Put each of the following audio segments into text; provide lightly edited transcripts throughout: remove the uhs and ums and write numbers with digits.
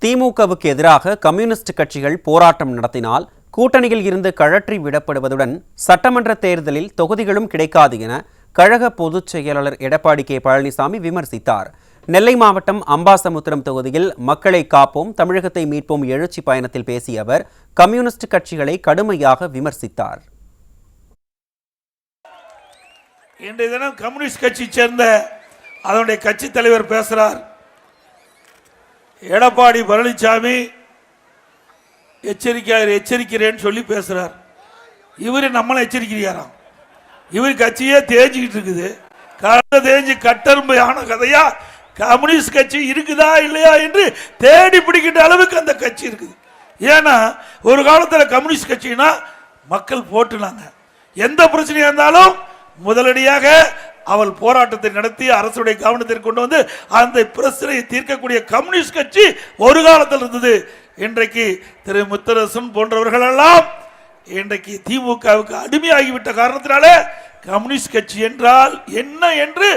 திமுகவுக்கு எதிராக கம்யூனிஸ்ட் கட்சிகள் போராட்டம் நடத்தினால் கூட்டணியில் இருந்து கழற்றி விடப்படுவதுடன் சட்டமன்ற தேர்தலில் தொகுதிகளும் கிடைக்காது என கழக பொதுச் செயலாளர் எடப்பாடி கே பழனிசாமி விமர்சித்தார். நெல்லை மாவட்டம் அம்பாசமுத்திரம் தொகுதியில் மக்களை காப்போம் தமிழகத்தை மீட்போம் எழுச்சி பயணத்தில் பேசிய அவர் கம்யூனிஸ்ட் கட்சிகளை கடுமையாக விமர்சித்தார். இன்றைய தினம் கம்யூனிஸ்ட் கட்சியை சேர்ந்த அதனுடைய கட்சி தலைவர் பேசுறார். எடப்பாடி பழனிசாமி எச்சரிக்கிறேன்னு சொல்லி பேசுறார். இவரு நம்மளை எச்சரிக்கிறாராம். இவர் கட்சியே தேஞ்சிக்கிட்டு இருக்குது. கடந்த தேஞ்சு கட்டரும்பு ஆன கதையா கம்யூனிஸ்ட் கட்சி இருக்குதா இல்லையா என்று தேடி பிடிக்கின்ற அளவுக்கு அந்த கட்சி இருக்குது. ஏன்னா ஒரு காலத்தில் கம்யூனிஸ்ட் கட்சினா மக்கள் போட்டுனாங்க. எந்த பிரச்சனையா இருந்தாலும் முதலடியாக அவள் போராட்டத்தை நடத்தி அரசுடைய கவனத்திற்கு கொண்டு வந்து அந்த பிரச்சனையை தீர்க்கக்கூடிய கம்யூனிஸ்ட் கட்சி ஒரு காலத்தில் இருந்தது. இன்றைக்கு திரு முத்தரசன் போன்றவர்கள் எல்லாம் இன்றைக்கு திமுகவுக்கு அடிமையாகிவிட்ட காரணத்தினால கம்யூனிஸ்ட் கட்சி என்றால் என்ன என்று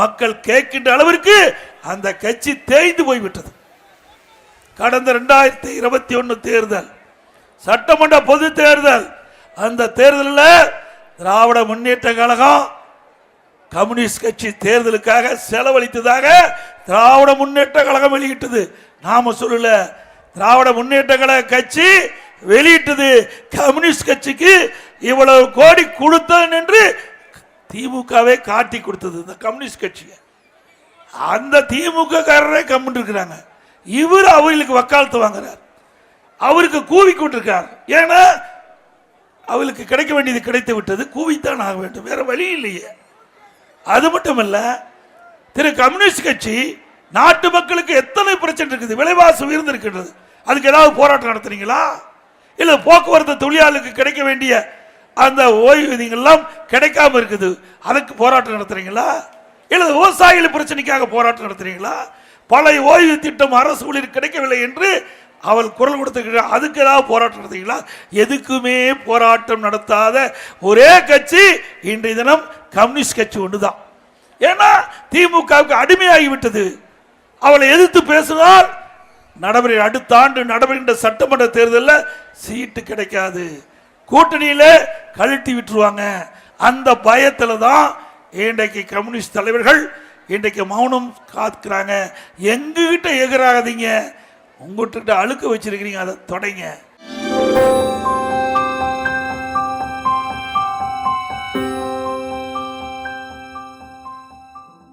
மக்கள் கேட்கின்ற அளவிற்கு அந்த கட்சி தேய்ந்து போய்விட்டது. கடந்த 2021 தேர்தல் சட்டமன்ற பொது தேர்தல், அந்த தேர்தலில் திராவிட முன்னேற்ற கழகம் கம்யூனிஸ்ட் கட்சி தேர்தலுக்காக செலவழித்ததாக திராவிட முன்னேற்ற கழகம் வெளியிட்டது. நாம சொல்லல, திராவிட முன்னேற்ற கழக கட்சி வெளியிட்டது. கம்யூனிஸ்ட் கட்சிக்கு இவ்வளவு கோடி கொடுத்தேன் என்று திமுகவே காட்டி கொடுத்தது இந்த கம்யூனிஸ்ட் கட்சியை. அந்த திமுக காரரே கம்முன்னு இருக்கிறாங்க. இவர் அவர்களுக்கு வக்காலத்து வாங்குறார், அவருக்கு கூவி கொண்டிருக்கார். ஏன்னா அவளுக்கு கிடைக்க வேண்டியது கிடைத்து விட்டது, கூவித்தான் ஆக வேண்டும், வேற வழி இல்லையே. அது மட்டுமல்ல, திரு கம்யூனிஸ்ட் கட்சி நாட்டு மக்களுக்கு எத்தனை பிரச்சனை இருக்குது, விலைவாசி உயர்ந்திருக்கின்றது, அதுக்கு ஏதாவது போராட்டம் நடத்துறீங்களா? இல்ல போக்குவரத்து தொழிலாளருக்கு கிடைக்க வேண்டிய அந்த ஓய்வூதியங்கள்லாம் கிடைக்காம இருக்குது, அதுக்கு போராட்டம் நடத்துறீங்களா? இல்ல விவசாயிகள் பிரச்சனைக்காக போராட்டம் நடத்துறீங்களா? பழைய ஓய்வு திட்டம் அரசு ஊழியர் கிடைக்கவில்லை என்று அவள் குரல் கொடுத்திருக்கிறார், அதுக்கு ஏதாவது போராட்டம் நடத்துறீங்களா? எதுக்குமே போராட்டம் நடத்தாத ஒரே கட்சி இன்றைய தினம் கம்யூனிஸ்ட் கட்சி ஒன்றுதான். ஏன்னா திமுகவுக்கு அடிமையாகிவிட்டது. அவளை எதிர்த்து பேசினால் நடைபெற அடுத்த ஆண்டு நடைபெறுகின்ற சட்டமன்ற தேர்தலில் சீட்டு கிடைக்காது, கூட்டணியில கழட்டி விட்டுருவாங்க. அந்த பயத்தில் தான் இன்றைக்கு கம்யூனிஸ்ட் தலைவர்கள் இன்றைக்கு மௌனம் காக்கிறாங்க. எங்ககிட்ட எதிராகாதீங்க, உங்ககிட்ட அழுக்க வச்சிருக்கிறீங்க, அதை தொடங்க.